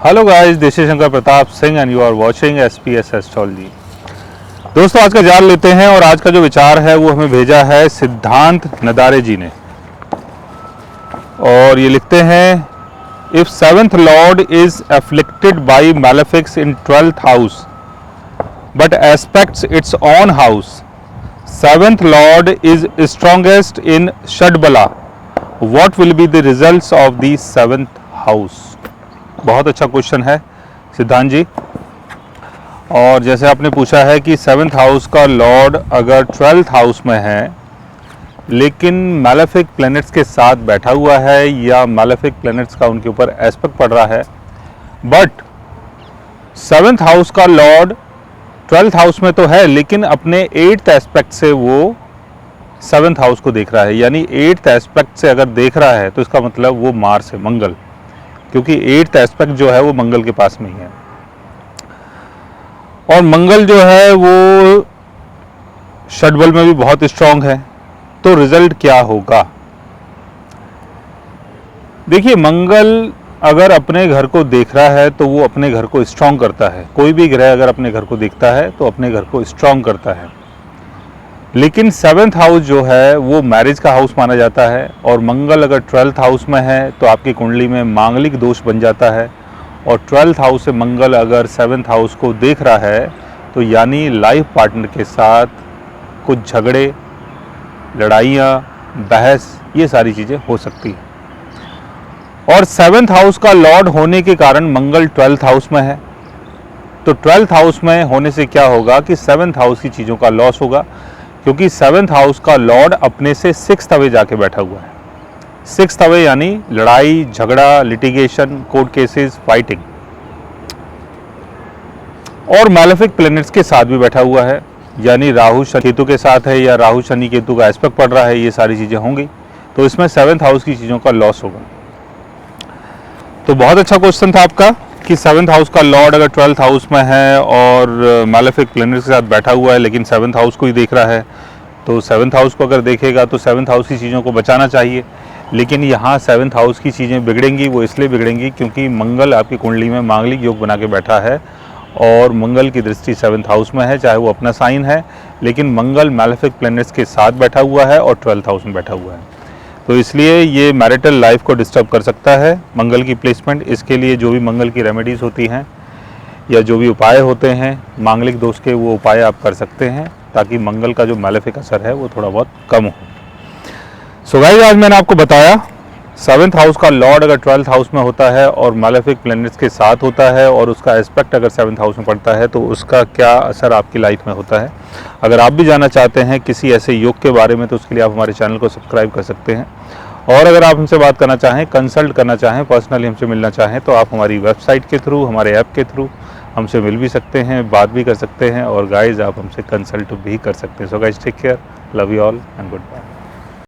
Hello guys, this is Shankar Pratap Singh and you are watching SPS astrology. दोस्तों, आज का जान लेते हैं और आज का जो विचार है वो हमें भेजा है सिद्धांत नदारे जी ने। और ये लिखते हैं, if seventh lord is afflicted by malefics in 12th house but aspects its own house, seventh lord is strongest in shadbala, what will be the results of the seventh house. बहुत अच्छा क्वेश्चन है सिद्धांत जी। और जैसे आपने पूछा है कि सेवन्थ हाउस का लॉर्ड अगर 12th हाउस में है लेकिन मैलेफिक प्लैनेट्स के साथ बैठा हुआ है या मैलेफिक प्लैनेट्स का उनके ऊपर एस्पेक्ट पड़ रहा है, बट सेवन्थ हाउस का लॉर्ड 12th हाउस में तो है लेकिन अपने 8th एस्पेक्ट से वो सेवन्थ हाउस को देख रहा है, यानी 8th एस्पेक्ट से अगर देख रहा है तो इसका मतलब वो मार्स है, मंगल, क्योंकि 8th एस्पेक्ट जो है वो मंगल के पास में ही है। और मंगल जो है वो षडबल में भी बहुत स्ट्रांग है। तो रिजल्ट क्या होगा? देखिए, मंगल अगर अपने घर को देख रहा है तो वो अपने घर को स्ट्रांग करता है। कोई भी ग्रह अगर अपने घर को देखता है तो अपने घर को स्ट्रांग करता है। लेकिन सेवन्थ हाउस जो है वो मैरिज का हाउस माना जाता है, और मंगल अगर 12th हाउस में है तो आपकी कुंडली में मांगलिक दोष बन जाता है। और 12th हाउस से मंगल अगर 7th हाउस को देख रहा है तो यानी लाइफ पार्टनर के साथ कुछ झगड़े, लड़ाइयाँ, बहस, ये सारी चीज़ें हो सकती हैं। और 7th हाउस का लॉर्ड होने के कारण मंगल 12th हाउस में है, तो 12th हाउस में होने से क्या होगा कि 7th हाउस की चीज़ों का लॉस होगा, क्योंकि 7th हाउस का लॉर्ड अपने से 6th हाउस जाके बैठा हुआ है। 6th हाउस यानी लड़ाई झगड़ा, लिटिगेशन, कोर्ट केसेस, फाइटिंग। और मैलेफिक प्लैनेट्स के साथ भी बैठा हुआ है, यानी राहु शनि केतु के साथ है या राहु शनि केतु का एस्पेक्ट पड़ रहा है, ये सारी चीज़ें होंगी। तो इसमें 7th हाउस की चीज़ों का लॉस होगा। तो बहुत अच्छा क्वेश्चन था आपका कि 7th हाउस का लॉर्ड अगर 12th हाउस में है और मैलेफिक प्लैनेट्स के साथ बैठा हुआ है लेकिन 7th हाउस को ही देख रहा है, तो 7th हाउस को अगर देखेगा तो 7th हाउस की चीज़ों को बचाना चाहिए। लेकिन यहाँ 7th हाउस की चीज़ें बिगड़ेंगी, वो इसलिए बिगड़ेंगी क्योंकि मंगल आपकी कुंडली में मांगलिक योग बना के बैठा है, और मंगल की दृष्टि 7th हाउस में है, चाहे वो अपना साइन है, लेकिन मंगल मैलेफिक प्लैनेट्स के साथ बैठा हुआ है और 12th हाउस में बैठा हुआ है। तो इसलिए ये मैरिटल लाइफ को डिस्टर्ब कर सकता है मंगल की प्लेसमेंट। इसके लिए जो भी मंगल की रेमेडीज़ होती हैं या जो भी उपाय होते हैं मांगलिक दोष के, वो उपाय आप कर सकते हैं ताकि मंगल का जो मैलेफिक असर है वो थोड़ा बहुत कम हो। सो गाइस, आज मैंने आपको बताया 7th हाउस का लॉर्ड अगर 12th हाउस में होता है और मैलेफिक प्लैनेट्स के साथ होता है और उसका एस्पेक्ट अगर 7th हाउस में पड़ता है तो उसका क्या असर आपकी लाइफ में होता है। अगर आप भी जानना चाहते हैं किसी ऐसे योग के बारे में तो उसके लिए आप हमारे चैनल को सब्सक्राइब कर सकते हैं। और अगर आप हमसे बात करना चाहें, कंसल्ट करना चाहें, पर्सनली हमसे मिलना चाहें तो आप हमारी वेबसाइट के थ्रू, हमारे ऐप के थ्रू हमसे मिल भी सकते हैं, बात भी कर सकते हैं, और गाइज आप हमसे कंसल्ट भी कर सकते हैं। So guys, take care, love you all and good bye.